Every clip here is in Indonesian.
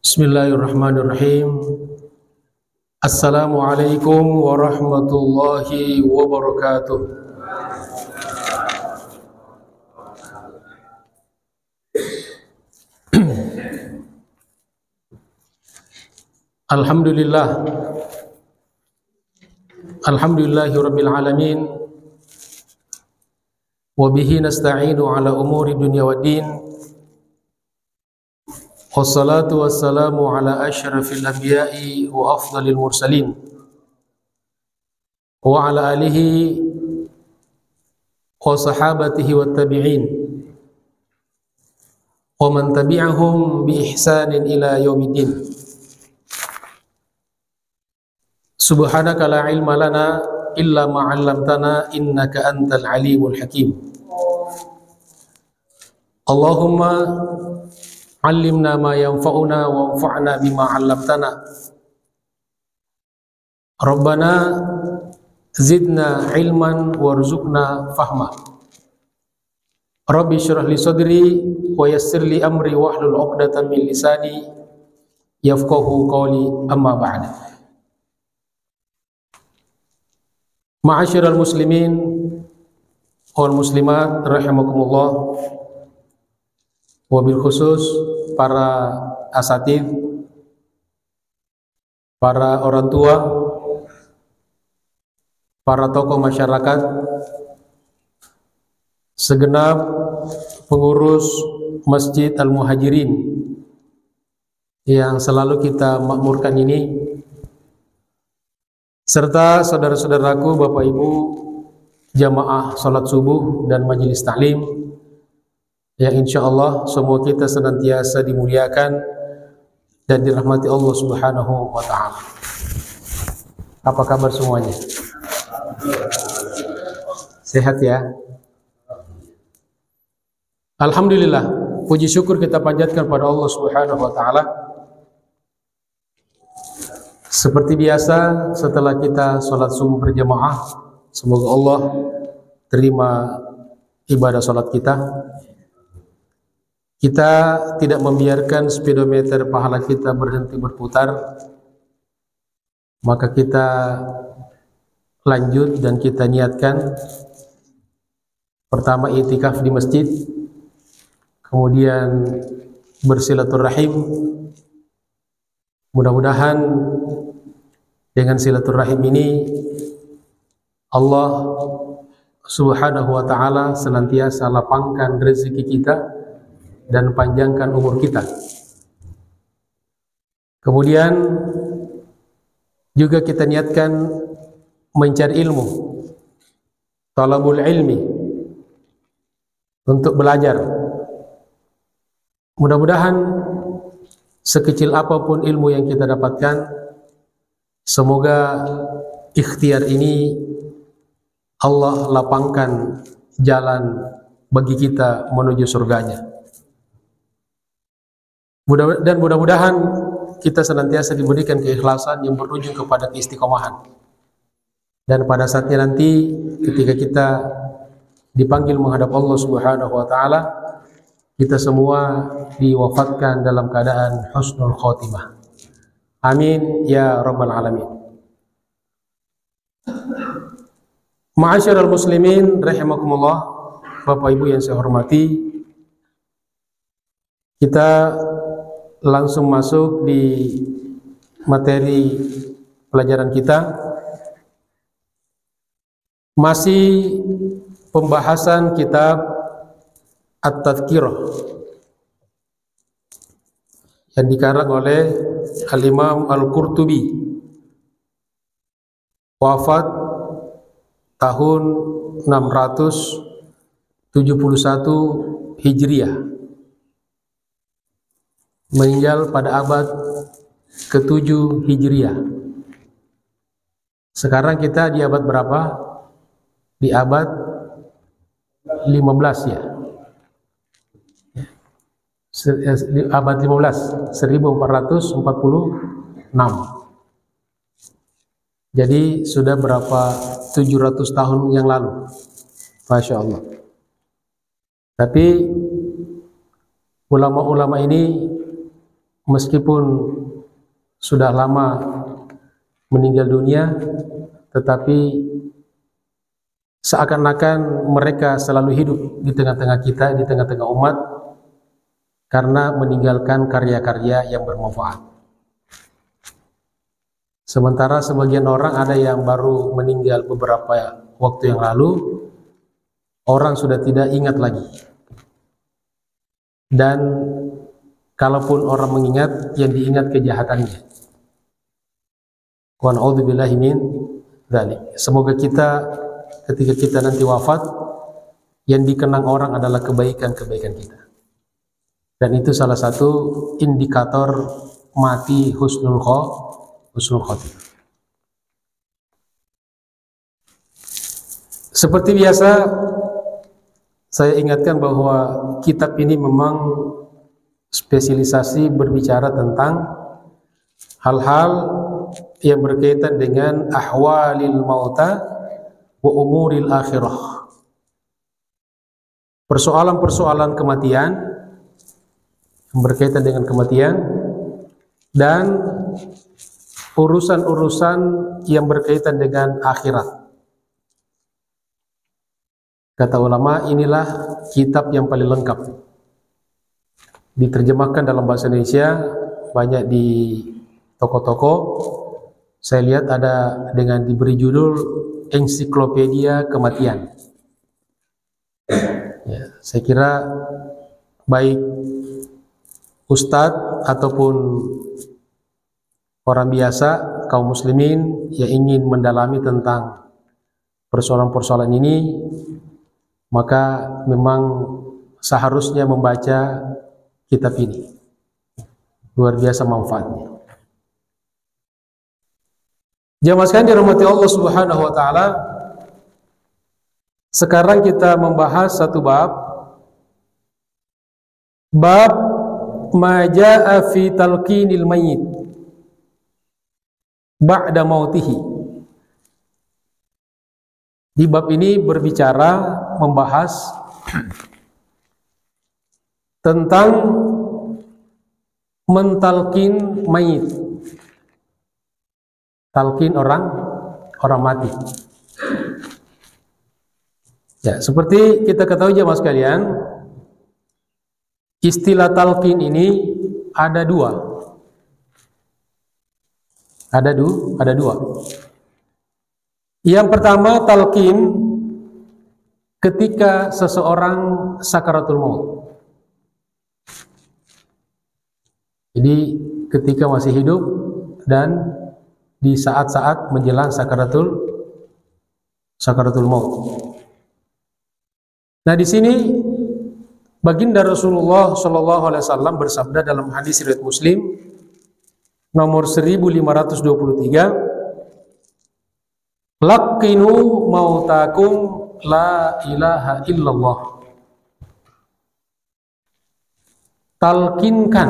Bismillahirrahmanirrahim. Assalamualaikum warahmatullahi wabarakatuh. Alhamdulillah. Alhamdulillahi rabbil alamin. Wa bihi nasta'inu ala umuri dunya waddin. Wassalatu wassalamu ala asyrafil anbiya'i wa afdalil mursalin wa ala alihi wa sahabatihi wa tabi'in wa man tabi'ahum bi ihsanin ila yaumiddin. Subhanaka la ilma lana illa ma 'allamtana innaka antal alimul hakim. Allahumma 'allimna ma yanfa'una wanfa'na bima 'allamtana. Rabbana zidna ilman warzuqna fahma. Rabbi shrah li sadri wa yassir li amri wahlul 'uqdatam min lisani yafqahu qawli, amma ba'd. Ma'asyiral muslimin wal muslimat rahimakumullah, wabil khusus para asatid, para orang tua, para tokoh masyarakat, segenap pengurus Masjid Al-Muhajirin yang selalu kita makmurkan ini, serta saudara-saudaraku, Bapak Ibu, jamaah salat subuh dan majelis taklim, yang insya Allah semua kita senantiasa dimuliakan dan dirahmati Allah Subhanahu wa Ta'ala. Apa kabar semuanya? Sehat ya? Alhamdulillah, puji syukur kita panjatkan pada Allah Subhanahu wa Ta'ala. Seperti biasa, setelah kita sholat subuh berjamaah, semoga Allah terima ibadah sholat kita. Kita tidak membiarkan speedometer pahala kita berhenti berputar, maka kita lanjut dan kita niatkan pertama i'tikaf di masjid, kemudian bersilaturahim. Mudah-mudahan dengan silaturahim ini Allah Subhanahu wa Ta'ala senantiasa lapangkan rezeki kita dan panjangkan umur kita. Kemudian juga kita niatkan mencari ilmu, talabul ilmi, untuk belajar. Mudah-mudahan sekecil apapun ilmu yang kita dapatkan, semoga ikhtiar ini Allah lapangkan jalan bagi kita menuju surganya. Dan mudah-mudahan kita senantiasa diberikan keikhlasan yang berujung kepada keistiqomahan. Dan pada saatnya nanti ketika kita dipanggil menghadap Allah Subhanahu wa Ta'ala, kita semua diwafatkan dalam keadaan husnul khotimah. Amin ya rabbal alamin. Ma'asyiral muslimin rahimakumullah, Bapak Ibu yang saya hormati, kita langsung masuk di materi pelajaran kita. Masih pembahasan kitab At-Tadhkirah yang dikarang oleh Al-Imam Al-Qurtubi, wafat tahun 671 Hijriah, meninggal pada abad ke-7 Hijriah. Sekarang kita di abad berapa? Di abad 15 ya. Abad 15, 1446. Jadi sudah berapa 700 tahun yang lalu. Masya Allah. Tapi ulama-ulama ini meskipun sudah lama meninggal dunia, tetapi seakan-akan mereka selalu hidup di tengah-tengah kita, di tengah-tengah umat, karena meninggalkan karya-karya yang bermanfaat. Sementara sebagian orang ada yang baru meninggal beberapa waktu yang lalu, orang sudah tidak ingat lagi. Dan kalaupun orang mengingat, yang diingat kejahatannya. Wa na'udzubillahi min dzalik. Semoga kita ketika kita nanti wafat, yang dikenang orang adalah kebaikan-kebaikan kita. Dan itu salah satu indikator mati husnul khotimah. Seperti biasa, saya ingatkan bahwa kitab ini memang spesialisasi berbicara tentang hal-hal yang berkaitan dengan ahwalil mauta wa umuril akhirah. Persoalan-persoalan kematian yang berkaitan dengan kematian dan urusan-urusan yang berkaitan dengan akhirat. Kata ulama, inilah kitab yang paling lengkap. Diterjemahkan dalam bahasa Indonesia, banyak di toko-toko. Saya lihat ada dengan diberi judul Ensiklopedia Kematian. Ya, saya kira baik ustadz ataupun orang biasa, kaum muslimin yang ingin mendalami tentang persoalan-persoalan ini, maka memang seharusnya membaca kitab ini. Luar biasa manfaatnya. Jamaah sekalian dirahmati Allah Subhanahu wa taala, sekarang kita membahas satu bab ma jaa fi talqinil mayyit ba'da mautihi. Di bab ini berbicara, membahas tentang mentalkin mayit. Talqin orang mati. Ya, seperti kita ketahui jemaah sekalian, istilah talqin ini ada dua. Ada dua. Yang pertama, talqin ketika seseorang sakaratul maut. Jadi ketika masih hidup dan di saat-saat menjelang sakaratul maut. Nah, di sini baginda Rasulullah Shallallahu Alaihi Wasallam bersabda dalam hadis riwayat Muslim nomor 1523, laqinu mautakum la ilaha illallah. Talkinkan,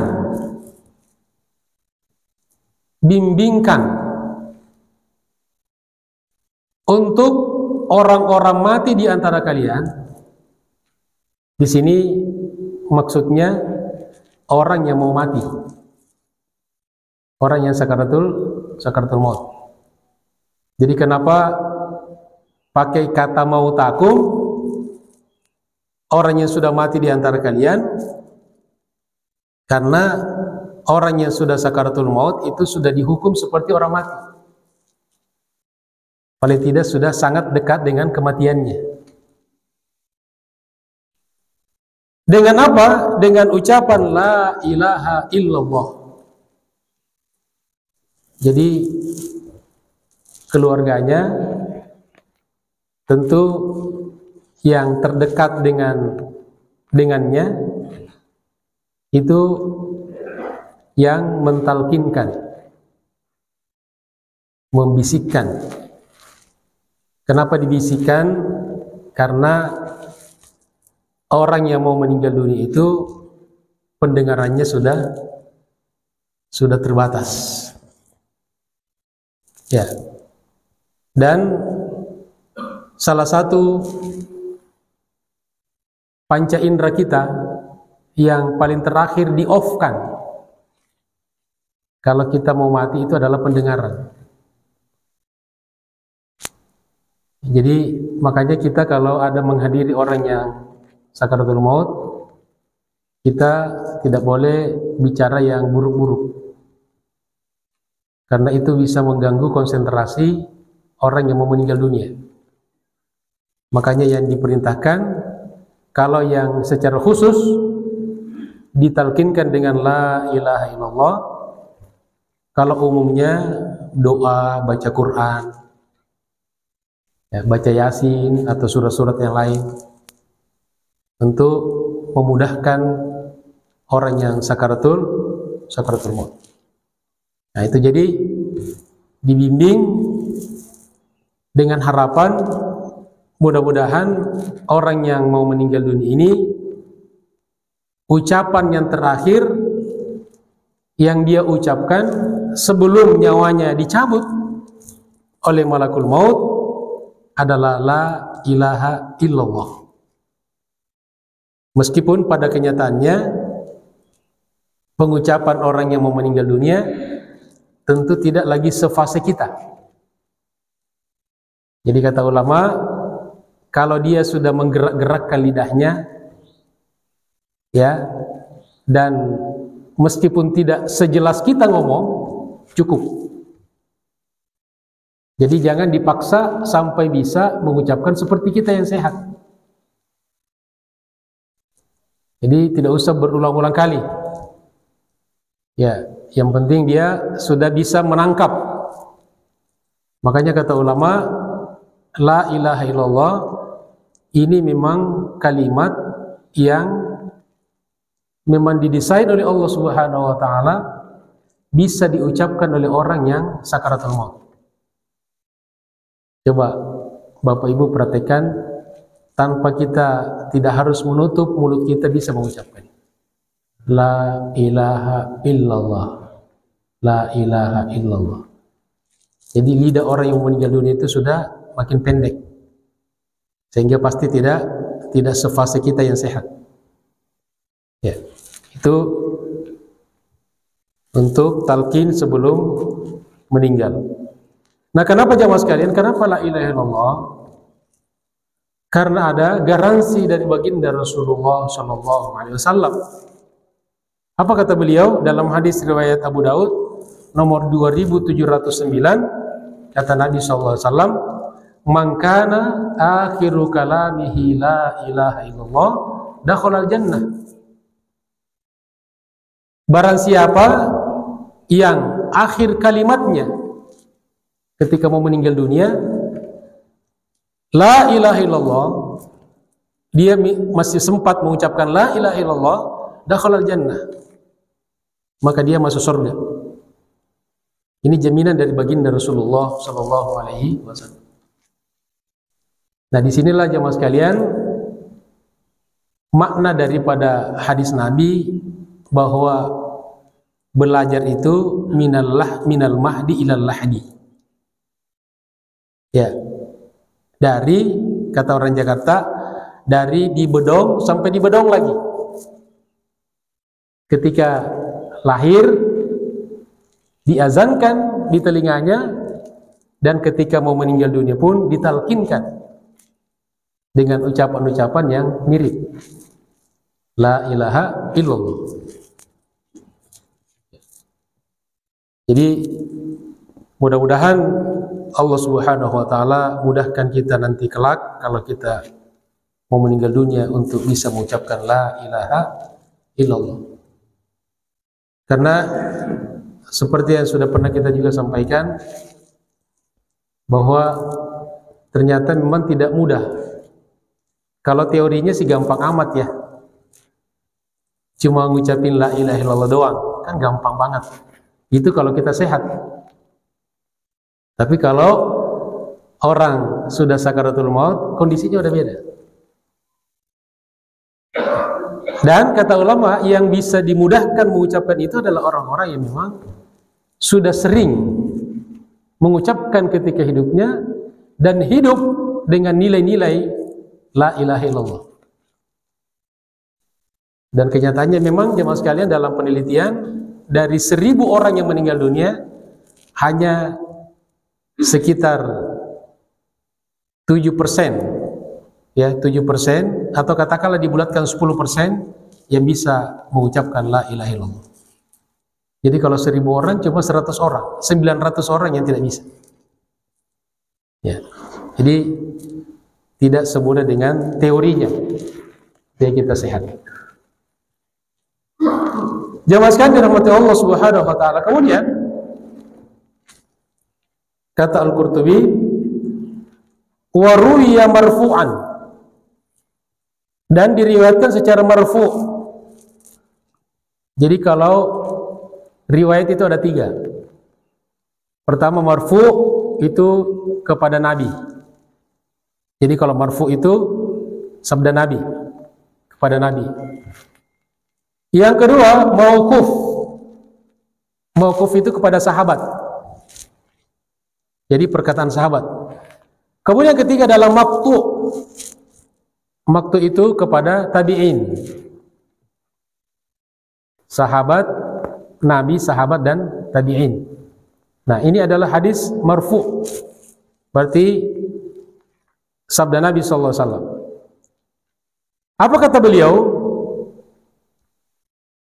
bimbingkan untuk orang-orang mati di antara kalian. Di sini maksudnya orang yang mau mati, orang yang sakaratul maut. Jadi kenapa pakai kata mautakum, orang yang sudah mati di antara kalian? Karena orang yang sudah sakaratul maut itu sudah dihukum seperti orang mati. Paling tidak sudah sangat dekat dengan kematiannya. Dengan apa? Dengan ucapan la ilaha illallah. Jadi keluarganya tentu yang terdekat dengannya itu yang mentalkinkan, membisikkan. Kenapa dibisikkan? Karena orang yang mau meninggal dunia itu pendengarannya sudah terbatas. Ya. Dan salah satu panca indera kita yang paling terakhir di-off-kan Kalau kita mau mati itu adalah pendengaran. Jadi makanya kita kalau ada menghadiri orang yang sakaratul maut, kita tidak boleh bicara yang buruk-buruk, karena itu bisa mengganggu konsentrasi orang yang mau meninggal dunia. Makanya yang diperintahkan, kalau yang secara khusus ditalkinkan dengan la ilaha illallah, kalau umumnya doa, baca Quran, ya, baca Yasin atau surat-surat yang lain untuk memudahkan orang yang sakaratul maut. Nah itu jadi dibimbing dengan harapan mudah-mudahan orang yang mau meninggal dunia ini ucapan yang terakhir yang dia ucapkan sebelum nyawanya dicabut oleh malakul maut adalah la ilaha illallah. Meskipun pada kenyataannya pengucapan orang yang mau meninggal dunia tentu tidak lagi sefase kita. Jadi kata ulama, kalau dia sudah menggerak-gerakkan lidahnya, ya, dan meskipun tidak sejelas kita ngomong, cukup. Jadi jangan dipaksa sampai bisa mengucapkan seperti kita yang sehat. Jadi tidak usah berulang-ulang kali. Ya, yang penting dia sudah bisa menangkap. Makanya kata ulama, la ilaha illallah ini memang kalimat yang memang didesain oleh Allah Subhanahu wa taala bisa diucapkan oleh orang yang sakaratul maut. Coba Bapak Ibu perhatikan, tanpa kita tidak harus menutup mulut kita bisa mengucapkan la ilaha illallah, la ilaha illallah. Jadi lidah orang yang meninggal dunia itu sudah makin pendek, sehingga pasti tidak sefase kita yang sehat. Ya, itu untuk talqin sebelum meninggal. Nah, kenapa jamaah sekalian? Kenapa la ilaha illallah? Karena ada garansi dari baginda Rasulullah sallallahu alaihi wasallam. Apa kata beliau dalam hadis riwayat Abu Daud nomor 2709? Kata Nabi sallallahu alaihi wasallam, "Man kana akhiru kalamihi la ilaha illallah, dakhala al-jannah." Barang siapa yang akhir kalimatnya ketika mau meninggal dunia la ilaha illallah, dia masih sempat mengucapkan la ilaha illallah, dakhala al-jannah, maka dia masuk surga. Ini jaminan dari baginda Rasulullah sallallahu alaihi wasallam. Nah, disinilah jemaah sekalian makna daripada hadis Nabi bahwa belajar itu minal mahdi ilal lahdi. Ya, dari kata orang Jakarta, dari di bedong sampai di bedong lagi. Ketika lahir diazankan di telinganya, dan ketika mau meninggal dunia pun ditalkinkan dengan ucapan-ucapan yang mirip. La ilaha illallah. Jadi mudah-mudahan Allah Subhanahu wa taala mudahkan kita nanti kelak kalau kita mau meninggal dunia untuk bisa mengucapkan la ilaha illallah. Karena seperti yang sudah pernah kita juga sampaikan bahwa ternyata memang tidak mudah. Kalau teorinya sih gampang amat ya. Cuma ngucapin la ilaha illallah doang, kan gampang banget. Itu kalau kita sehat. Tapi kalau orang sudah sakaratul maut, kondisinya udah beda. Dan kata ulama, yang bisa dimudahkan mengucapkan itu adalah orang-orang yang memang sudah sering mengucapkan ketika hidupnya dan hidup dengan nilai-nilai la ilaha illallah. Dan kenyataannya memang jemaah sekalian dalam penelitian dari 1000 orang yang meninggal dunia hanya sekitar 7%, ya 7%, atau katakanlah dibulatkan 10% yang bisa mengucapkan la ilaha illallah. Jadi kalau 1000 orang cuma 100 orang, 900 orang yang tidak bisa. Ya. Jadi tidak semudah dengan teorinya. Biar kita sehat. Jamaah sekalian dirahmati Allah Subhanahu wa taala. Kemudian kata Al-Qurtubi, wa ruwiya marfu'an, dan diriwayatkan secara marfu'. Jadi kalau riwayat itu ada 3. Pertama, marfu' itu kepada Nabi. Jadi kalau marfu' itu sabda Nabi, kepada Nabi. Yang kedua, mauquf. Mauquf itu kepada sahabat. Jadi perkataan sahabat. Kemudian ketiga dalam maqtu. Maqtu itu kepada tabi'in. Sahabat, Nabi, sahabat, dan tabi'in. Nah, ini adalah hadis marfu'. Berarti sabda Nabi sallallahu alaihi wasallam. Apa kata beliau?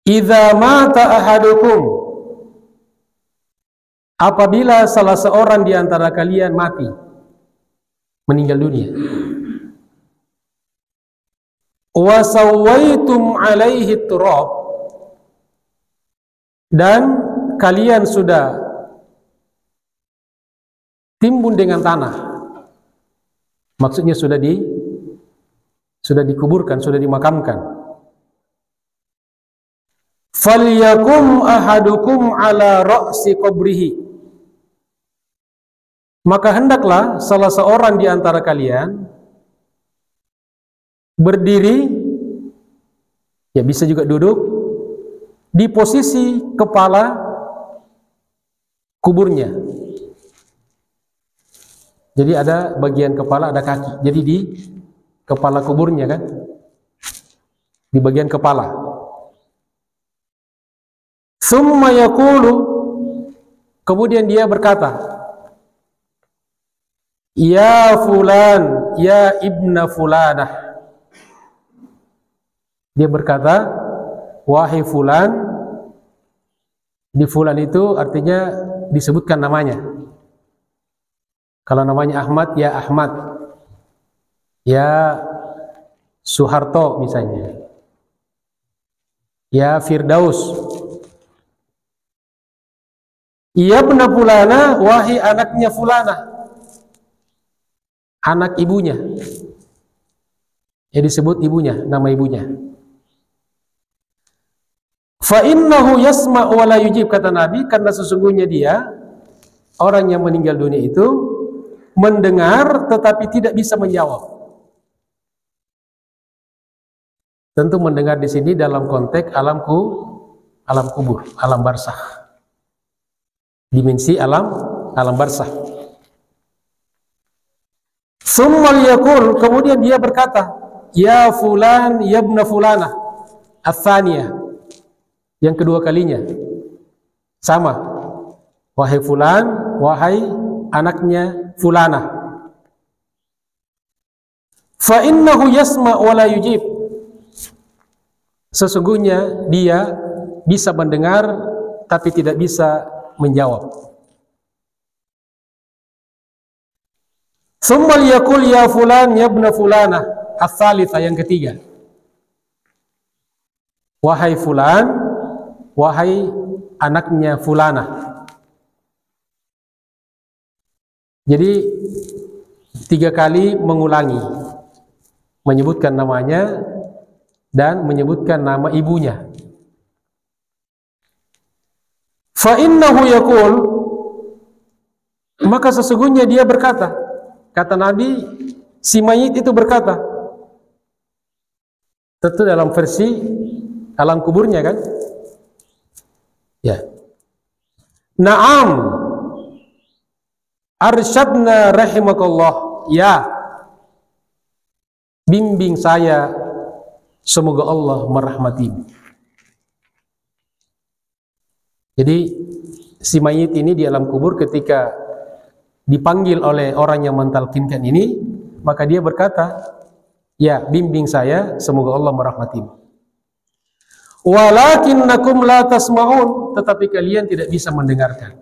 Idza mata ahadukum, apabila salah seorang di antara kalian mati, meninggal dunia, wa sawaitum alaihi turab, dan kalian sudah timbun dengan tanah, maksudnya sudah dikuburkan, sudah dimakamkan. Falyakum ahadukum ala ra'si qabrihi, maka hendaklah salah seorang di antara kalian berdiri, ya bisa juga duduk, di posisi kepala kuburnya. Jadi ada bagian kepala, ada kaki. Jadi di kepala kuburnya kan, di bagian kepala. Summa yaqulu, kemudian dia berkata, ya fulan, ya ibna fulanah. Dia berkata, wahai fulan. Di fulan itu artinya disebutkan namanya. Kalau namanya Ahmad, ya Ahmad, ya Soeharto misalnya, ya Firdaus. Ya ibna fulana, wahai anaknya fulana, anak ibunya. Ya disebut ibunya, nama ibunya. Fa innahu yasma' wa la yujib, kata Nabi, karena sesungguhnya dia, orang yang meninggal dunia itu mendengar tetapi tidak bisa menjawab. Tentu mendengar di sini dalam konteks alam kubur, alam barzakh. Dimensi alam barzakh. Tsumma yaqul, kemudian dia berkata, ya fulan, ya ibna fulana, ats-tsaniyah, yang kedua kalinya. Sama. Wahai fulan, wahai anaknya fulana. Fa innahu yasma' wa la yujib, sesungguhnya dia bisa mendengar tapi tidak bisa menjawab. Tsumma yaqul ya fulan, ya ibna fulana, ats-tsalitsah, yang ketiga. Wahai fulan, wahai anaknya fulana. Jadi 3 kali mengulangi, menyebutkan namanya dan menyebutkan nama ibunya. Fa innahu yaqul, maka sesungguhnya dia berkata, kata Nabi, si mayit itu berkata, tentu dalam versi alam kuburnya kan, ya, na'am arsyadna rahimakallah, ya, bimbing saya, semoga Allah merahmatimu. Jadi si mayit ini di alam kubur ketika dipanggil oleh orang yang mentalkinkan ini, maka dia berkata, ya bimbing saya, semoga Allah merahmatimu. Walakinnakum la tasma'un, tetapi kalian tidak bisa mendengarkan.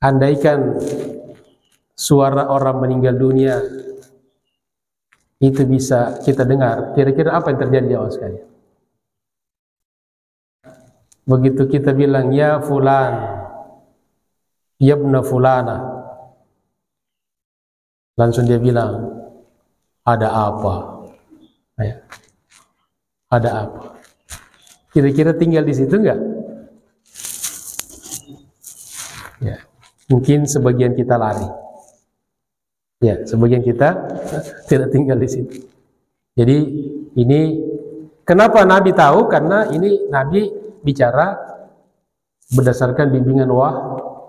Andaikan suara orang meninggal dunia itu bisa kita dengar, kira-kira apa yang terjadi jamaah sekalian? Begitu kita bilang ya fulan, yabna fulana, langsung dia bilang ada apa? Ya. Ada apa? Kira-kira tinggal di situ enggak? Ya. Mungkin sebagian kita lari. Ya, sebagian kita tidak tinggal di situ. Jadi ini kenapa Nabi tahu? Karena ini Nabi bicara berdasarkan bimbingan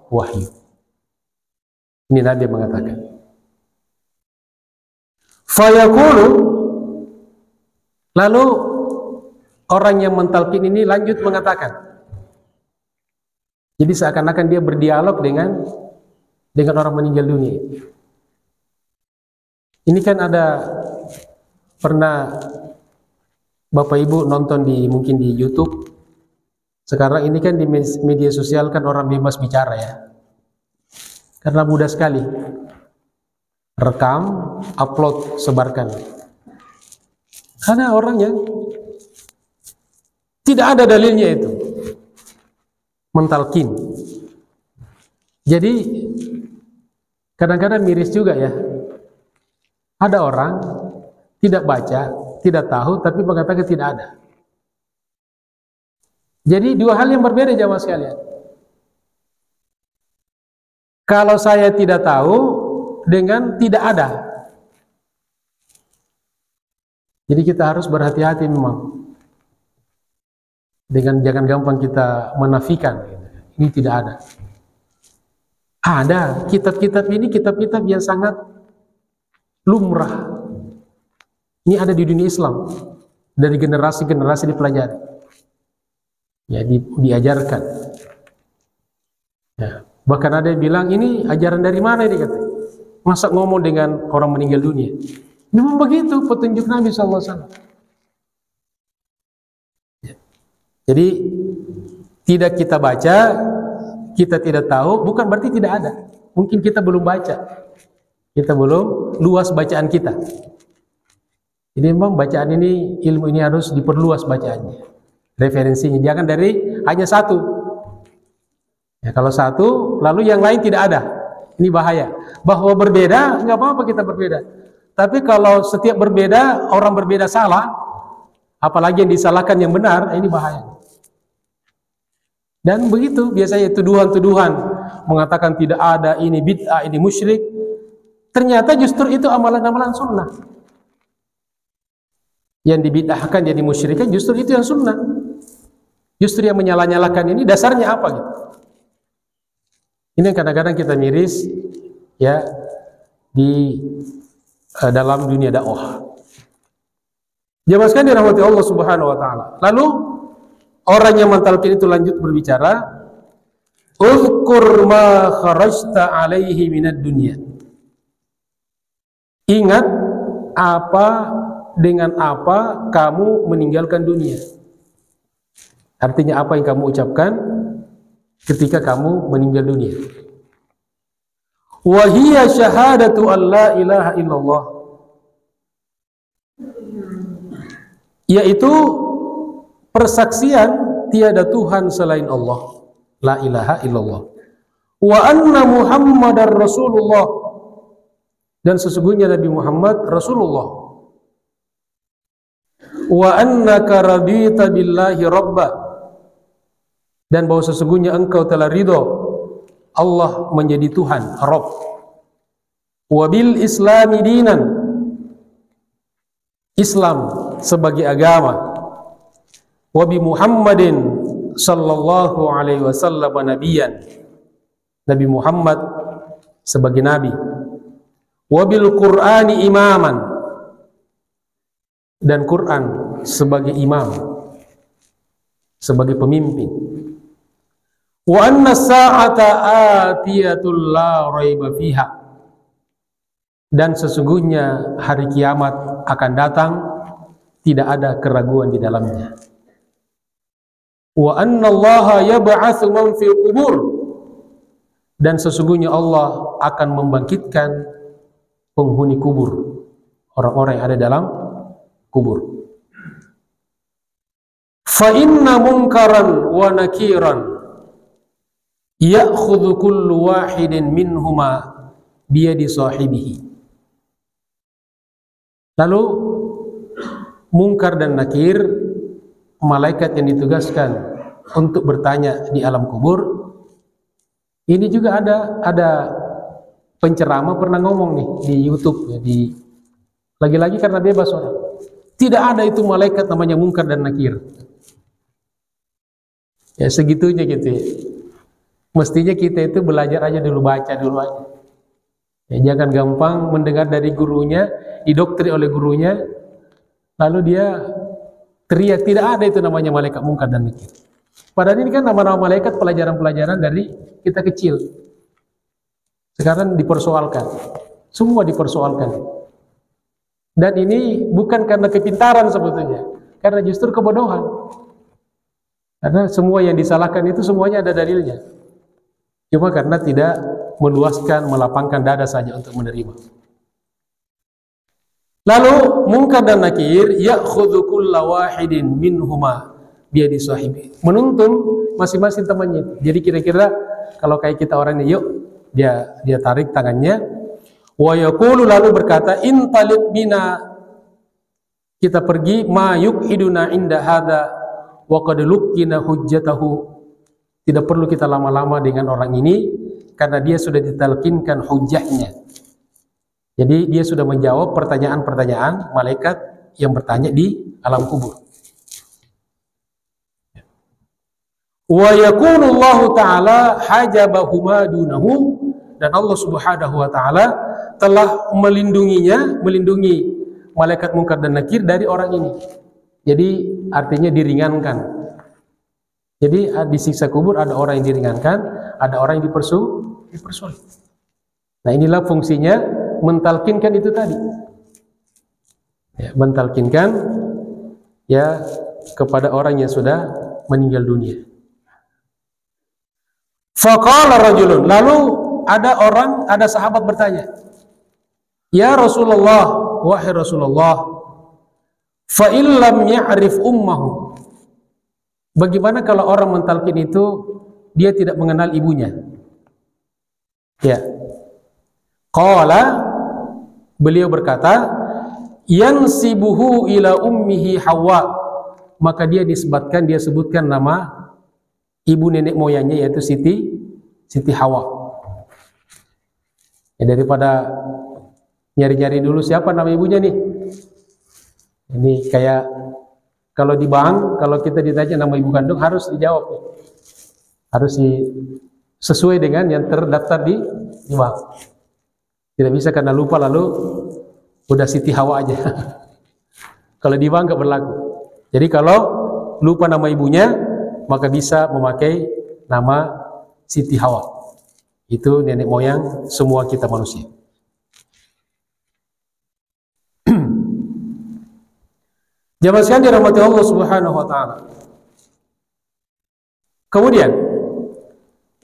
wahyu. Ini Nabi mengatakan. Fayaqulu, lalu orang yang mentalkin ini lanjut mengatakan. Jadi seakan-akan dia berdialog dengan orang meninggal dunia. Ini kan ada pernah Bapak Ibu nonton mungkin di YouTube. Sekarang ini kan di media sosial kan orang bebas bicara ya. Karena mudah sekali. Rekam, upload, sebarkan. Ada orang yang tidak ada dalilnya itu. Mentalkin. Jadi kadang-kadang miris juga ya. Ada orang tidak baca, tidak tahu, tapi mengatakan tidak ada. Jadi dua hal yang berbeda jamaah sekalian. Kalau saya tidak tahu dengan tidak ada. Jadi kita harus berhati-hati memang. Dengan jangan gampang kita menafikan. Ini tidak ada. Ada. Kitab-kitab ini kitab-kitab yang sangat lumrah. Ini ada di dunia Islam. Dari generasi-generasi dipelajari. Ya, diajarkan. Ya. Bahkan ada yang bilang, ini ajaran dari mana ini katanya? Masa ngomong dengan orang meninggal dunia? Memang begitu petunjuk Nabi SAW. Ya. Jadi tidak kita baca, kita tidak tahu, bukan berarti tidak ada. Mungkin kita belum baca. Kita belum luas bacaan kita. Jadi memang bacaan ini, ilmu ini harus diperluas bacaannya. Referensinya jangan dari hanya satu. Ya, kalau satu lalu yang lain tidak ada, ini bahaya. Bahwa berbeda nggak apa-apa kita berbeda. Tapi kalau setiap berbeda orang berbeda salah, apalagi yang disalahkan yang benar, ini bahaya. Dan begitu biasanya tuduhan-tuduhan mengatakan tidak ada, ini bid'ah, ini musyrik. Ternyata justru itu amalan-amalan sunnah. Yang dibid'ahkan jadi musyrikan justru itu yang sunnah. Justru yang menyalah-nyalahkan ini dasarnya apa gitu. Ini kadang-kadang kita miris ya di dalam dunia dakwah. Jamaah sekalian dirahmati Allah Subhanahu wa taala. Lalu orang yang mentalkin itu lanjut berbicara, "Uzkur ma kharajta alaihi minad dunya." Ingat apa dengan apa kamu meninggalkan dunia. Artinya apa yang kamu ucapkan ketika kamu meninggal dunia. Wa hiya syahadatu an la ilaha illallah. Yaitu persaksian tiada Tuhan selain Allah. La ilaha illallah. Wa anna Muhammadar Rasulullah. Dan sesungguhnya Nabi Muhammad Rasulullah. Wa annaka radita billahi rabba. Dan bahwa sesungguhnya engkau telah ridho Allah menjadi Tuhan, Rabb. Wa bil islami dinan. Islam sebagai agama. Wa bi Muhammadin sallallahu alaihi wasallam nabiyan. Nabi Muhammad sebagai nabi. Wa bil Qur'ani imaman. Dan Quran sebagai imam. sebagai pemimpin. Wa anna sa'ata atiyatul la raiba fiha, dan sesungguhnya hari kiamat akan datang, tidak ada keraguan di dalamnya. Wa anna Allaha yab'atsu man fil qubur, dan sesungguhnya Allah akan membangkitkan penghuni kubur, orang-orang yang ada dalam kubur. Fa inna munkaran wa nakiran ya'khudhu kullu wahidin minhuma biyadi sahibihi. Lalu mungkar dan nakir, malaikat yang ditugaskan untuk bertanya di alam kubur, ini juga ada penceramah pernah ngomong nih di YouTube ya, lagi-lagi karena bebas orang. Tidak ada itu malaikat namanya mungkar dan nakir. Ya segitunya gitu ya. Mestinya kita itu belajar aja dulu, baca dulu aja. Ya, jangan gampang mendengar dari gurunya, didoktrin oleh gurunya, lalu dia teriak. Tidak ada itu namanya malaikat mungkar dan nakir. Padahal ini kan nama-nama malaikat pelajaran-pelajaran dari kita kecil. Sekarang dipersoalkan. Semua dipersoalkan. Dan ini bukan karena kepintaran sebetulnya, karena justru kebodohan. Karena semua yang disalahkan itu semuanya ada dalilnya. Cuma karena tidak meluaskan, melapangkan dada saja untuk menerima. Lalu mungkar dan nakir ya'khudhu kulla wahidin minhuma biyadi sahibi, menuntun masing-masing temannya. Jadi kira-kira kalau kayak kita orang ini, yuk dia tarik tangannya, wa yaqulu, lalu berkata, intaliq bina, kita pergi, ma yuqiduna inda hadza wa qad luqina hujjatahu. Tidak perlu kita lama-lama dengan orang ini karena dia sudah ditalkinkan hujjahnya. Jadi dia sudah menjawab pertanyaan-pertanyaan malaikat yang bertanya di alam kubur. Wa yakunu Allah Ta'ala hajabahuma dunahu, dan Allah Subhanahu wa Ta'ala telah melindungi malaikat mungkar dan nakir dari orang ini. Jadi artinya diringankan. Jadi di siksa kubur ada orang yang diringankan, ada orang yang dipersulit. Nah inilah fungsinya mentalkinkan itu tadi. Ya, mentalkinkan ya kepada orang yang sudah meninggal dunia. Faqala rajulun, lalu ada sahabat bertanya, ya Rasulullah, wahai Rasulullah, fa illam ya'rif ummahu, bagaimana kalau orang mentalkin itu dia tidak mengenal ibunya? Ya. Qala, beliau berkata, yansibuhu ila ummihi Hawa, maka dia sebutkan nama ibu nenek moyangnya, yaitu Siti Hawa. Ya, daripada nyari-nyari dulu siapa nama ibunya nih. Ini kayak kalau di bank, kalau kita ditanya nama ibu kandung harus dijawab. Harus sesuai dengan yang terdaftar di bank. Tidak bisa karena lupa lalu udah Siti Hawa aja. Kalau di bank nggak berlaku. Jadi kalau lupa nama ibunya, maka bisa memakai nama Siti Hawa. Itu nenek moyang semua kita manusia. Jamaah sekalian dirahmati Allah Subhanahu wa Ta'ala. Kemudian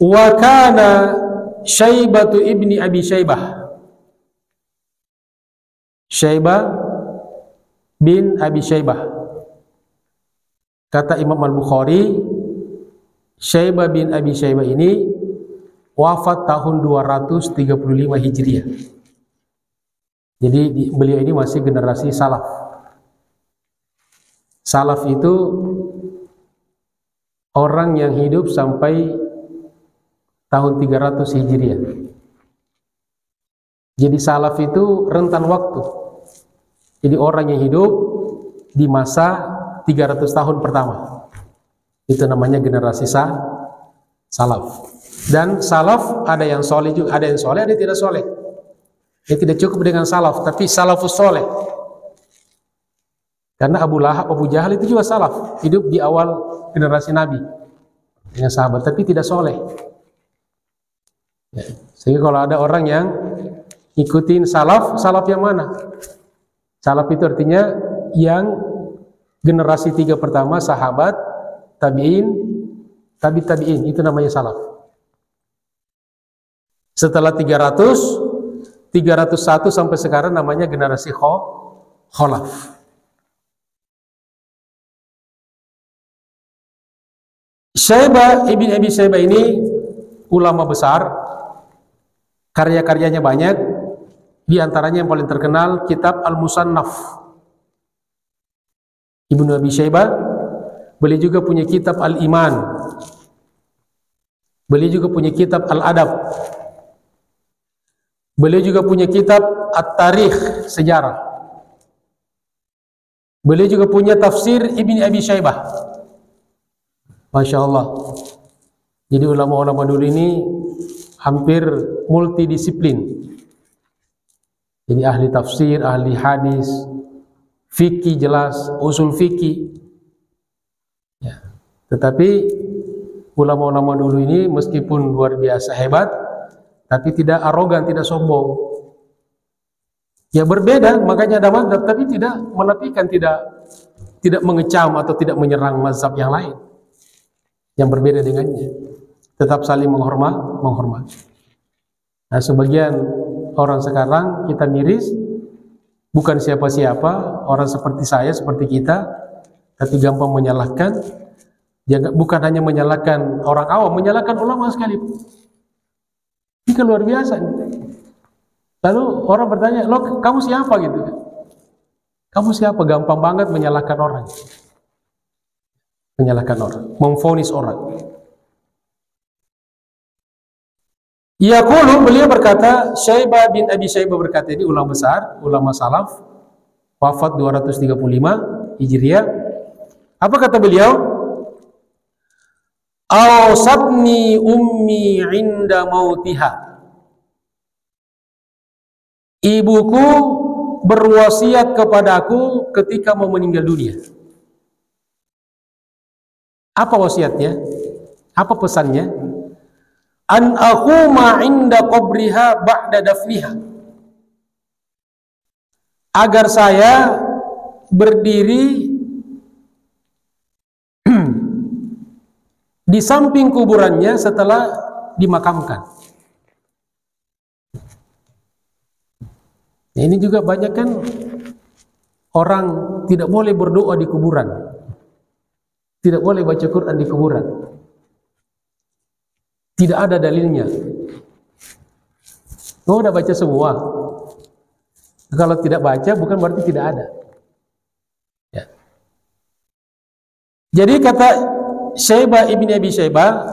wa kana Syaibatu ibni Abi Syaibah, Syaibah bin Abi Syaibah. Kata Imam Al-Bukhari, Syaibah bin Abi Syaibah ini wafat tahun 235 Hijriah. Jadi beliau ini masih generasi salaf. Salaf itu orang yang hidup sampai tahun 300 Hijriah. Jadi salaf itu rentan waktu. Jadi orang yang hidup di masa 300 tahun pertama, itu namanya generasi salaf. Dan salaf ada yang soleh juga, ada yang soleh, ada yang tidak soleh. Ya, tidak cukup dengan salaf, tapi salafus soleh. Karena Abu Lahab, Abu Jahal itu juga salaf, hidup di awal generasi Nabi dengan sahabat, tapi tidak soleh. Ya. Sehingga kalau ada orang yang ikutin salaf, salaf yang mana? Salaf itu artinya yang generasi 3 pertama, sahabat, tabi'in, tabi'in, itu namanya salaf. Setelah 301 sampai sekarang namanya generasi kholaf. Syaibah, Ibn Abi Syaibah ini ulama besar, karya-karyanya banyak, di antaranya yang paling terkenal kitab Al-Musannaf. Ibnu Abi Syaibah, beliau juga punya kitab Al-Iman, beliau juga punya kitab Al-Adab, beliau juga punya kitab At-Tarikh, sejarah, beliau juga punya tafsir Ibn Abi Syaibah. Masya Allah. Jadi ulama-ulama dulu ini hampir multidisiplin. Jadi ahli tafsir, ahli hadis, fikih jelas, usul fikih. Ya. Tetapi ulama-ulama dulu ini meskipun luar biasa hebat, tapi tidak arogan, tidak sombong. Ya berbeda, makanya ada mazhab, tapi tidak menafikan, tidak mengecam atau tidak menyerang mazhab yang lain yang berbeda dengannya, tetap saling menghormat. Nah, sebagian orang sekarang kita miris, bukan siapa-siapa, orang seperti saya, seperti kita, tapi gampang menyalahkan. Bukan hanya menyalahkan orang awam, menyalahkan ulama sekalipun. Ini luar biasa. Lalu orang bertanya, "Lo kamu siapa?" gitu. Kamu siapa? Gampang banget menyalahkan orang. Memvonis orang. Yaqulu, beliau berkata, Syaibah bin Abi Syaibah berkata, ini ulama besar, ulama salaf, wafat 235 Hijriah. Apa kata beliau? Awsatni ummi inda mautiha. Ibuku berwasiat kepadaku ketika mau meninggal dunia. Apa wasiatnya? Apa pesannya? An aquma inda qabriha ba'da dafniha. Agar saya berdiri di samping kuburannya setelah dimakamkan. Ini juga banyak kan orang tidak boleh berdoa di kuburan. Tidak boleh baca Quran di kuburan. Tidak ada dalilnya. Kau udah baca semua. Kalau tidak baca bukan berarti tidak ada. Ya. Jadi kata Syaibah ibn Abi Syaibah,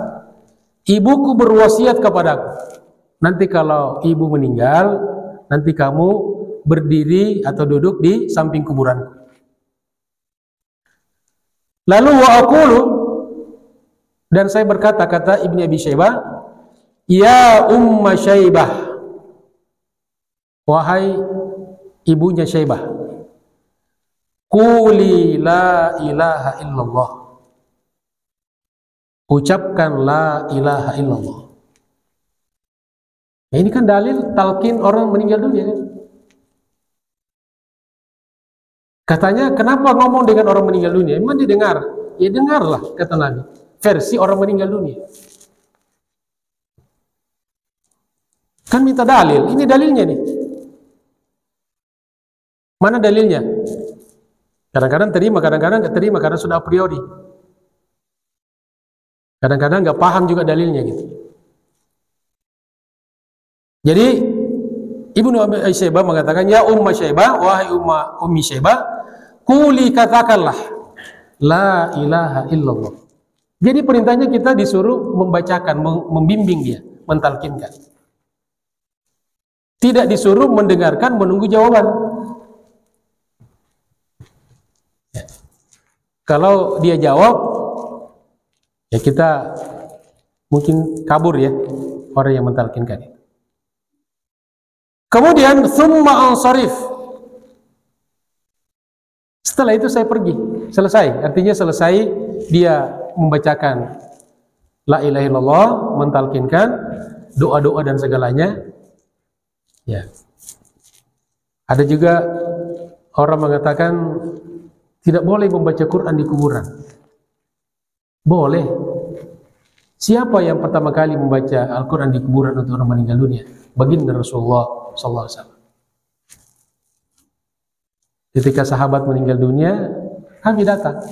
ibuku berwasiat kepadaku, nanti kalau ibu meninggal, nanti kamu berdiri atau duduk di samping kuburanku. Lalu wa aqulu, dan saya berkata, kata Ibnu Abi Syaibah, ya umma Syaibah, wahai ibunya Syaibah, quli la ilaha illallah, ucapkan la ilaha illallah. Nah, ini kan dalil talqin orang meninggal dunia kan? Katanya, kenapa ngomong dengan orang meninggal dunia? Memang didengar? Ya dengarlah, kata Nabi. Versi orang meninggal dunia. Kan minta dalil. Ini dalilnya nih. Mana dalilnya? Kadang-kadang terima, kadang-kadang nggak terima karena sudah a priori. Kadang-kadang nggak paham juga dalilnya gitu. Jadi Ibnu Abi Syaibah mengatakan, ya umma Syaibah, wahai ummi Syaibah, quli, katakanlah la ilaha illallah. Jadi perintahnya kita disuruh membacakan, membimbing dia, mentalkinkan. Tidak disuruh mendengarkan, menunggu jawaban. Ya. Kalau dia jawab, ya kita mungkin kabur ya, orang yang mentalkinkan. Kemudian thumma ansarif. Setelah itu saya pergi, selesai. Artinya selesai dia membacakan la ilaha illallah, mentalkinkan doa-doa dan segalanya. Ya. Ada juga orang mengatakan tidak boleh membaca Quran di kuburan. Boleh. Siapa yang pertama kali membaca Al-Quran di kuburan untuk orang meninggal dunia? Baginda Rasulullah SAW. Ketika sahabat meninggal dunia, kami datang.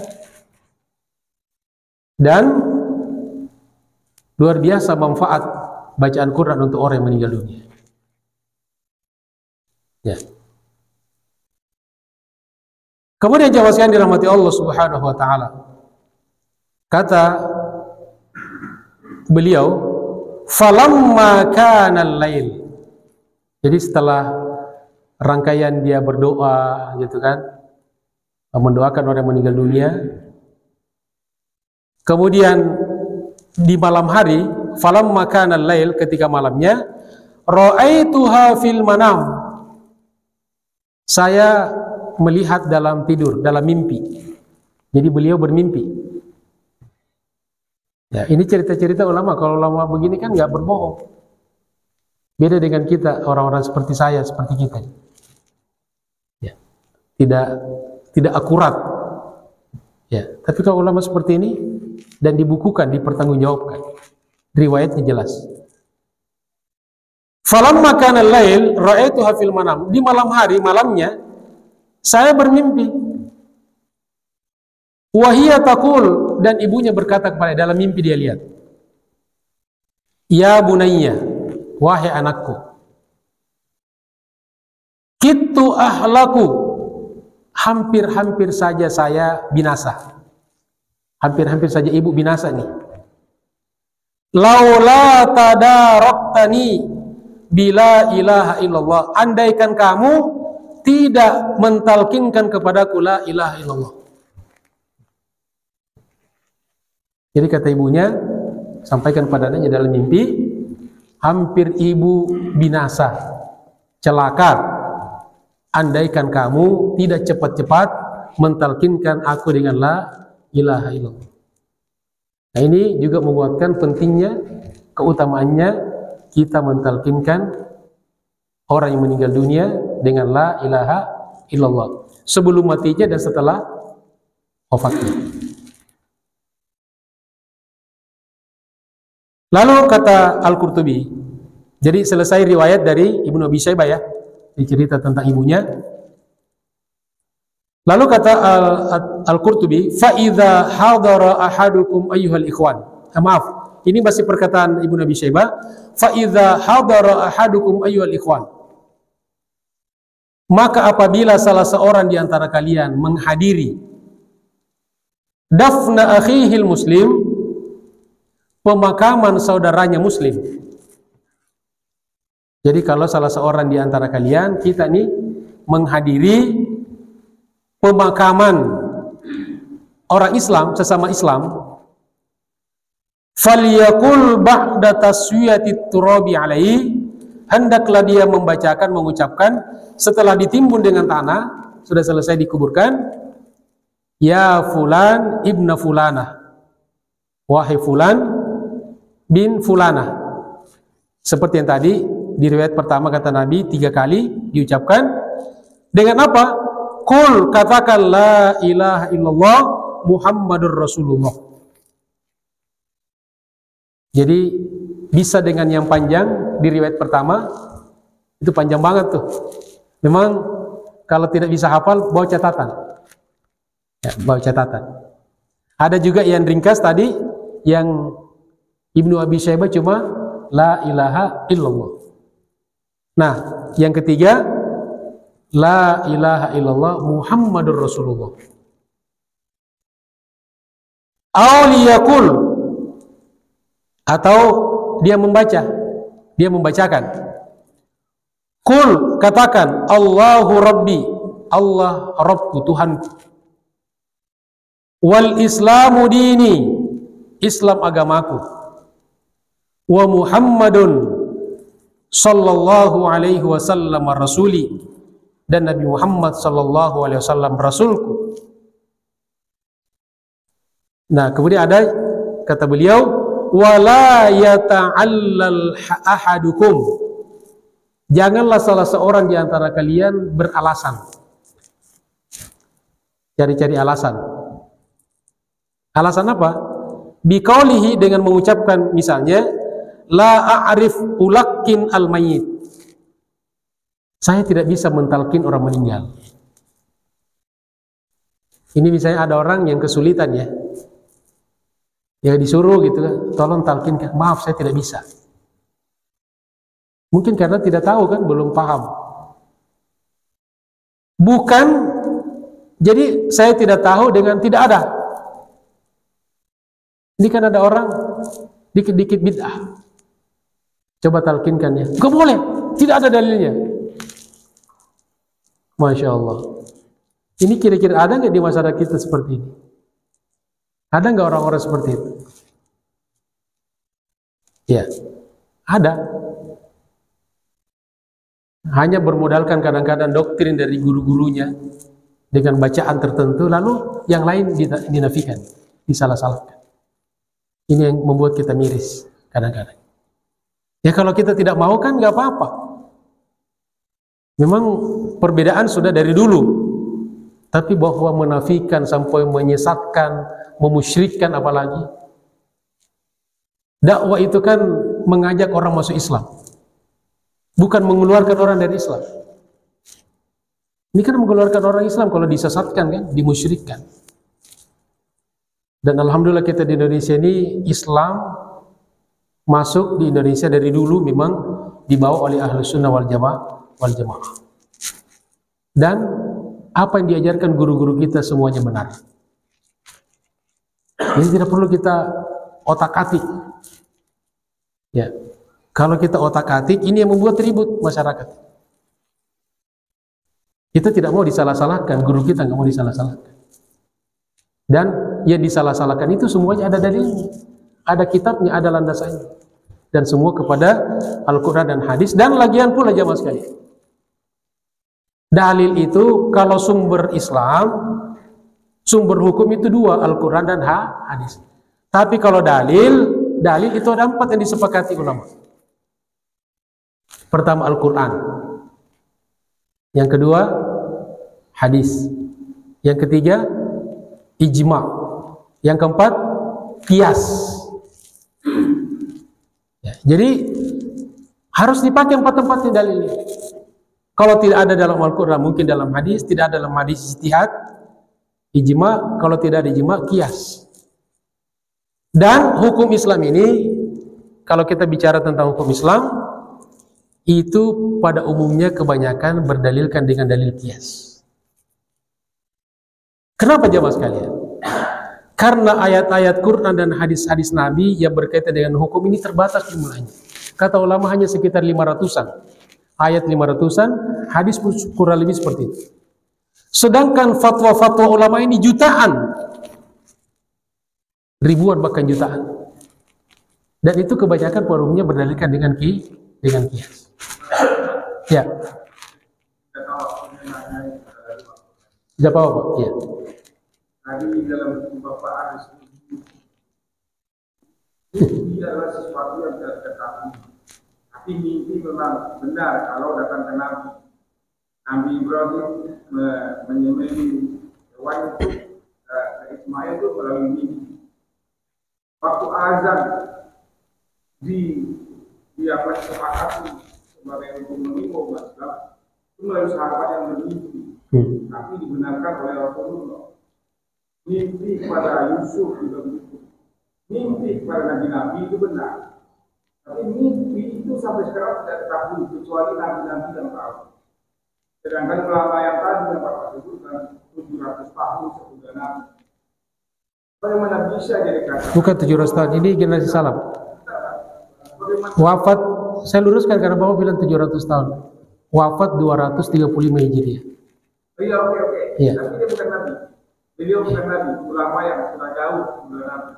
Dan luar biasa manfaat bacaan Quran untuk orang yang meninggal dunia. Ya. Kemudian jamaah sekalian dirahmati Allah Subhanahu wa taala. Kata beliau, "Falamma kana al-lail." Jadi setelah rangkaian dia berdoa gitu kan, mendoakan orang yang meninggal dunia. Kemudian di malam hari, falamma kana al-lail, ketika malamnya, ra'aituha fil manam. Saya melihat dalam tidur, dalam mimpi. Jadi beliau bermimpi. Ya, ini cerita-cerita ulama. Kalau ulama begini kan nggak berbohong. Beda dengan kita, orang-orang seperti saya, seperti kita. Ya, tidak akurat. Ya, tapi kalau ulama seperti ini dan dibukukan, dipertanggungjawabkan, riwayatnya jelas. Falamma kana al-lail ra'aituha fil manam. Di malam hari, malamnya saya bermimpi. Wa hiya taqul, dan ibunya berkata kepada, dalam mimpi dia lihat, ya bunayya, wahai anakku, kittu ahlaku, hampir-hampir saja saya binasa. Hampir-hampir saja ibu binasa nih. Laula tadaraktani bila ilaha illallah, andaikan kamu tidak mentalkinkan kepadaku la ilaha illallah. Jadi kata ibunya, sampaikan pada anaknya dalam mimpi, hampir ibu binasa, celaka, andaikan kamu tidak cepat-cepat mentalkinkan aku dengan la ilaha illallah. Nah, ini juga menguatkan pentingnya, keutamaannya kita mentalkinkan orang yang meninggal dunia dengan la ilaha illallah sebelum matinya dan setelah wafatnya. Lalu kata Al-Qurtubi, jadi selesai riwayat dari Ibnu Abi Syaibah ya, dicerita tentang ibunya. Lalu kata Al-Qurtubi, fa idza hadara ahadukum ayyuhal ikhwan. Maaf, ini masih perkataan Ibnu Abi Syaibah, fa idza hadara ahadukum ayyuhal ikhwan. Maka apabila salah seorang di antara kalian menghadiri dafna akhihil muslim, pemakaman saudaranya muslim. Jadi kalau salah seorang di antara kalian, kita nih menghadiri pemakaman orang Islam, sesama Islam, falyaqul ba'da taswiyati turabi alaihi, hendaklah dia membacakan, mengucapkan setelah ditimbun dengan tanah, sudah selesai dikuburkan, ya fulan ibna fulanah, wahai fulan bin fulanah. Seperti yang tadi di riwayat pertama kata Nabi 3 kali diucapkan dengan apa? Qul, katakan la ilaha illallah Muhammadur Rasulullah. Jadi bisa dengan yang panjang di riwayat pertama, itu panjang banget tuh. Memang kalau tidak bisa hafal, bawa catatan. Ya, bawa catatan. Ada juga yang ringkas tadi, yang Ibnu Abi Syaibah cuma la ilaha illallah. Nah, yang ketiga, la ilaha illallah Muhammadur Rasulullah. Auliyakul, atau dia membaca, dia membacakan. Kul, katakan, Allahu Rabbi, Allah Rabbku, Tuhanku. Wal Islamu dini, Islam agamaku. Wa Muhammadun sallallahu alaihi wasallam rasuli, dan Nabi Muhammad sallallahu alaihi wasallam rasulku. Nah, kemudian ada kata beliau, wala yata'allal ahadukum. Janganlah salah seorang di antara kalian beralasan. Cari-cari alasan. Alasan apa? Biqaulihi, dengan mengucapkan misalnya, la a'rif ulakkin al-mayyit. Saya tidak bisa mentalkin orang meninggal. Ini misalnya ada orang yang kesulitan ya. Ya disuruh gitu kan, tolong talkinkan. Maaf, saya tidak bisa. Mungkin karena tidak tahu kan, belum paham. Bukan, jadi saya tidak tahu dengan tidak ada. Ini kan ada orang dikit-dikit bid'ah. Coba talkinkan ya. Gak boleh, tidak ada dalilnya. Masya Allah. Ini kira-kira ada nggak di masyarakat kita seperti ini? Ada nggak orang-orang seperti itu? Ya, ada. Hanya bermodalkan kadang-kadang doktrin dari guru-gurunya dengan bacaan tertentu, lalu yang lain dinafikan, disalah-salahkan. Ini yang membuat kita miris kadang-kadang. Ya kalau kita tidak mau kan nggak apa-apa. Memang perbedaan sudah dari dulu. Tapi bahwa menafikan sampai menyesatkan, memusyrikkan apalagi. Dakwah itu kan mengajak orang masuk Islam. Bukan mengeluarkan orang dari Islam. Ini kan mengeluarkan orang Islam kalau disesatkan kan, dimusyrikkan. Dan alhamdulillah kita di Indonesia ini Islam masuk di Indonesia dari dulu memang dibawa oleh Ahlus Sunnah wal Jamaah. Dan apa yang diajarkan guru-guru kita semuanya benar. Jadi tidak perlu kita otak-atik. Ya. Kalau kita otak-atik, ini yang membuat ribut masyarakat. Kita tidak mau disalah-salahkan, guru kita nggak mau disalah-salahkan. Dan yang disalah-salahkan itu semuanya ada dalilnya, ada kitabnya, ada landasannya, dan semua kepada Al-Quran dan hadis. Dan lagian pula jamaah sekalian, dalil itu kalau sumber Islam, sumber hukum itu dua, Al-Quran dan hadis. Tapi kalau dalil itu ada 4 yang disepakati ulama. Pertama Al-Quran, yang kedua hadis, yang ketiga ijma, yang keempat qiyas. Ya, jadi harus dipakai 4 dalil ini. Kalau tidak ada dalam Al-Quran, mungkin dalam hadis. Tidak ada dalam hadis ijtihad, ijma. Kalau tidak ada ijma, qiyas. Dan hukum Islam ini, kalau kita bicara tentang hukum Islam, itu pada umumnya kebanyakan berdalilkan dengan dalil qiyas. Kenapa jamaah sekalian? Karena ayat-ayat Quran dan hadis-hadis Nabi yang berkaitan dengan hukum ini terbatas jumlahnya. Kata ulama hanya sekitar 500-an. Ayat 500-an, hadis kurang lebih seperti itu. Sedangkan fatwa-fatwa ulama ini jutaan. Ribuan bahkan jutaan. Dan itu kebanyakan pada umumnya berdalilkan dengan qiyas. Ya. Siapa Pak? Ya. Tadi dalam Bapak Aris ini adalah sesuatu yang tidak ketahui. Tapi mimpi memang benar kalau datang ke Nabi. Nabi Ibrahim menyembelih hewan itu Ismail itu melalui mimpi. Waktu azan di apa sepakati sebagai hukum mengimbau umat Islam itu melalui sahabat yang bermimpi, tapi dibenarkan oleh Rasulullah. Mimpi kepada Yusuf juga begitu. Mimpi kepada nabi-nabi itu benar. Tapi mimpi itu sampai sekarang tidak diketahui kecuali nabi-nabi yang tahu. Sedangkan ulama yang tadi yang Bapak sebutkan 700 tahun sesudah Nabi. Bagaimana bisa jadi kata? Bukan 700 tahun, ini generasi salaf. Wafat, saya luruskan karena Bapak bilang 700 tahun. Wafat 235 Hijriah. Iya, oke. Iya. Tapi dia bukan Nabi. Beliau bukan Nabi, ulama yang sudah jauh sudah Nabi.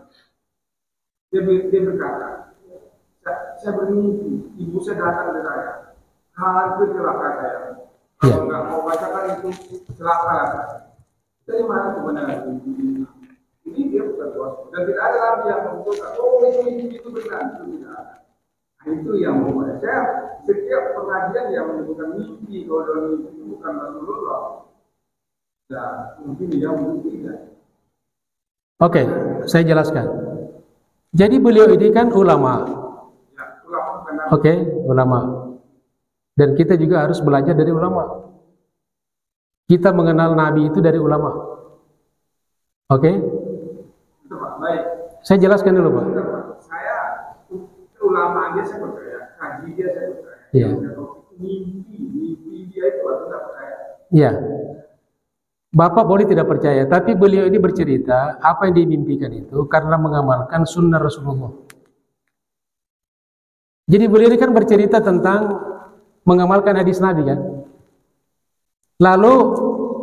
Dia berkata, saya bermimpi, ibu saya datang ke saya, hampir celaka saya. Kalau nggak mau bacakan itu celaka. Dari mana kebenaran ini? Ini dia bukan Dan tidak ada lagi yang mengusulkan, oh itu benar, itu tidak ada. Nah, itu yang membuat saya setiap pengajian yang menyebutkan mimpi, kalau dalam mimpi itu bukan Rasulullah, ya mungkin dia tidak. Oke, saya jelaskan. Jadi beliau ini kan ulama. Ya, ulama bukan nabi. Oke, ulama. Dan kita juga harus belajar dari ulama. Kita mengenal Nabi itu dari ulama. Oke? Baik. Saya jelaskan dulu, Pak. Saya ulama dia saya percaya, kaji dia saya percaya. Iya. Mimpi dia itu aku tidak percaya. Iya. Bapak boleh tidak percaya, tapi beliau ini bercerita apa yang dimimpikan itu karena mengamalkan sunnah Rasulullah. Jadi beliau ini kan bercerita tentang mengamalkan hadis Nabi kan. Lalu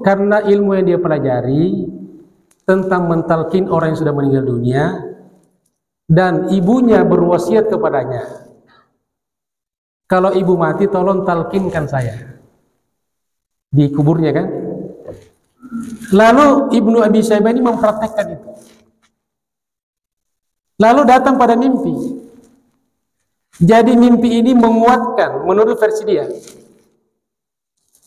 karena ilmu yang dia pelajari tentang mentalkin orang yang sudah meninggal dunia dan ibunya berwasiat kepadanya, kalau ibu mati tolong talkinkan saya di kuburnya kan. Lalu Ibnu Abi Syaibah ini mempraktekkan itu. Lalu datang pada mimpi. Jadi mimpi ini menguatkan menurut versi dia.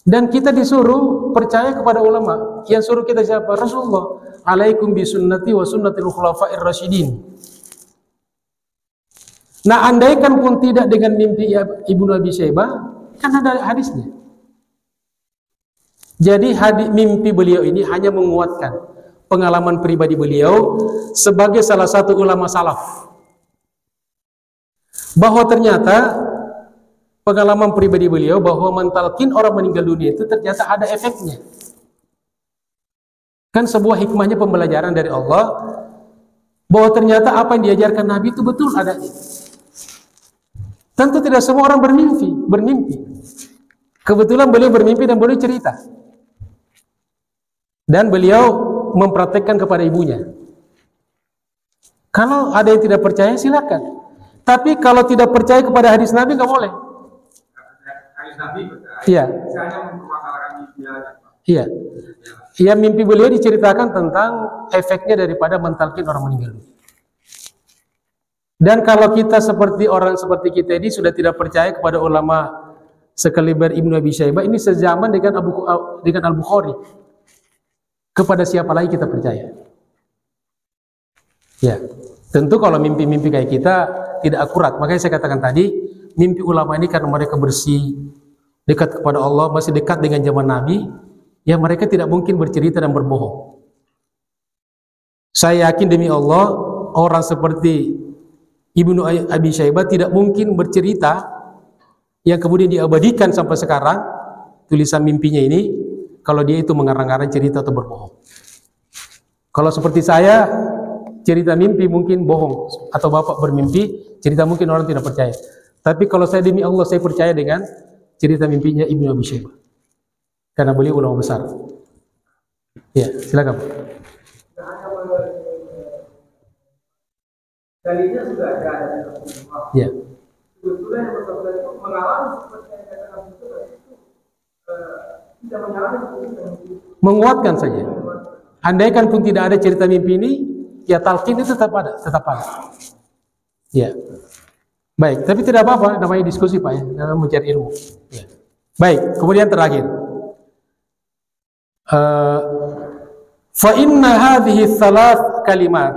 Dan kita disuruh percaya kepada ulama. Yang suruh kita siapa? Rasulullah. Alaikum bisunnati wa sunnatil khulafa'ir rasyidin. Nah, andaikan pun tidak dengan mimpi Ibnu Abi Syaibah, kan ada hadisnya. Jadi mimpi beliau ini hanya menguatkan pengalaman pribadi beliau sebagai salah satu ulama salaf. Bahwa ternyata pengalaman pribadi beliau bahwa mentalkin orang meninggal dunia itu ternyata ada efeknya. Kan sebuah hikmahnya pembelajaran dari Allah bahwa ternyata apa yang diajarkan Nabi itu betul adanya. Tentu tidak semua orang bermimpi. Kebetulan beliau bermimpi dan beliau cerita. Dan beliau mempraktekkan kepada ibunya. Kalau ada yang tidak percaya silakan. Tapi kalau tidak percaya kepada hadis Nabi nggak boleh. Hadis Nabi percaya. Iya. Saya hanya mempermasalahkan mimpi aja. Iya. Ya, mimpi beliau diceritakan tentang efeknya daripada mentalkin orang meninggal dunia. Dan kalau kita seperti orang seperti kita ini sudah tidak percaya kepada ulama sekaliber Ibnu Abi Syaibah, ini sezaman dengan Al-Bukhari. Kepada siapa lagi kita percaya? Ya, tentu kalau mimpi-mimpi kayak kita tidak akurat. Makanya saya katakan tadi, mimpi ulama ini karena mereka bersih, dekat kepada Allah, masih dekat dengan zaman Nabi, ya mereka tidak mungkin bercerita dan berbohong. Saya yakin demi Allah, orang seperti Ibnu Abi Syaibah tidak mungkin bercerita yang kemudian diabadikan sampai sekarang, tulisan mimpinya ini, kalau dia itu mengarang-arang cerita atau berbohong. Kalau seperti saya, cerita mimpi mungkin bohong, atau bapak bermimpi, cerita mungkin orang tidak percaya. Tapi kalau saya demi Allah, saya percaya dengan cerita mimpinya Ibnu Abi Syaibah. Karena beliau ulama besar. Ya, silakan. Dalilnya sudah ada di Rasulullah. Ya. Sebetulnya yang bersabda itu mengalami seperti yang katakan itu tidak mengalami seperti itu. Menguatkan saja. Andaikan pun tidak ada cerita mimpi ini, ya talqin itu tetap ada. Ya. Baik, tapi tidak apa-apa, namanya diskusi Pak ya, namanya mencari ilmu. Ya. Baik, kemudian terakhir. Fa inna hadhihi thalath kalimat.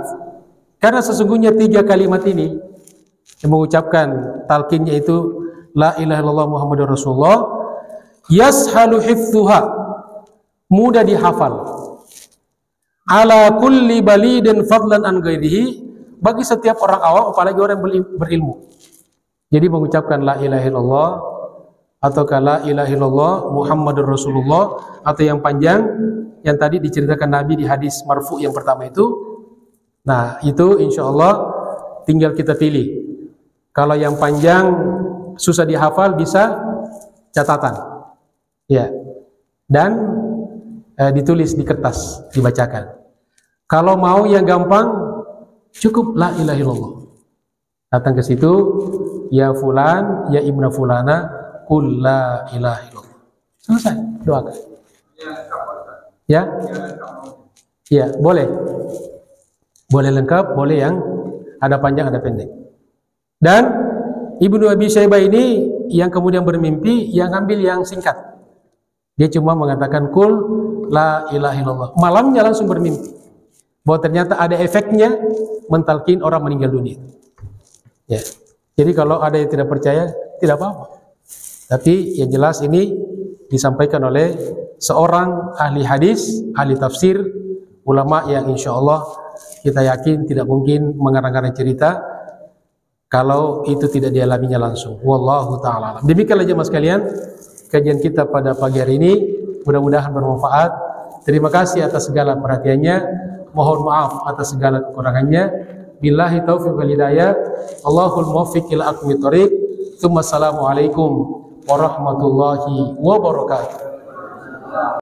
Karena sesungguhnya 3 kalimat ini yang mengucapkan talqinnya itu la ilaha illallah Muhammadur Rasulullah, yashalu hifdzuha, mudah dihafal. Ala kulli balidin fadlan an ghairihi, bagi setiap orang awam apalagi orang yang berilmu. Jadi mengucapkan la ilaha illallah atau la ilaha illallah Muhammadur Rasulullah atau yang panjang yang tadi diceritakan Nabi di hadis marfu yang pertama itu. Nah, itu insya Allah tinggal kita pilih. Kalau yang panjang susah dihafal bisa catatan. Ya. Dan ditulis di kertas, dibacakan. Kalau mau yang gampang cukup la ilaha illallah. Datang ke situ, ya fulan, ya ibna fulana, qul la ilaha illallah. Selesai, doakan. Ya? Ya, boleh. Boleh lengkap, boleh yang ada panjang, ada pendek. Dan Ibnu Abi Syaibah ini yang kemudian bermimpi, yang ambil yang singkat. Dia cuma mengatakan kul la ilaha illallah. Malamnya langsung bermimpi bahwa ternyata ada efeknya mentalkin orang meninggal dunia. Ya. Jadi kalau ada yang tidak percaya, tidak apa-apa. Tapi yang jelas ini disampaikan oleh seorang ahli hadis, ahli tafsir, ulama yang insya Allah kita yakin tidak mungkin mengarang-arang cerita kalau itu tidak dialaminya langsung. Wallahu ta'ala. Demikianlah jemaah sekalian kajian kita pada pagi hari ini. Mudah-mudahan bermanfaat. Terima kasih atas segala perhatiannya. Mohon maaf atas segala kekurangannya. Billahi taufiq wal hidayah. Allahul muwaffiq ila aqwamit thoriq. Assalamualaikum warahmatullahi wabarakatuh.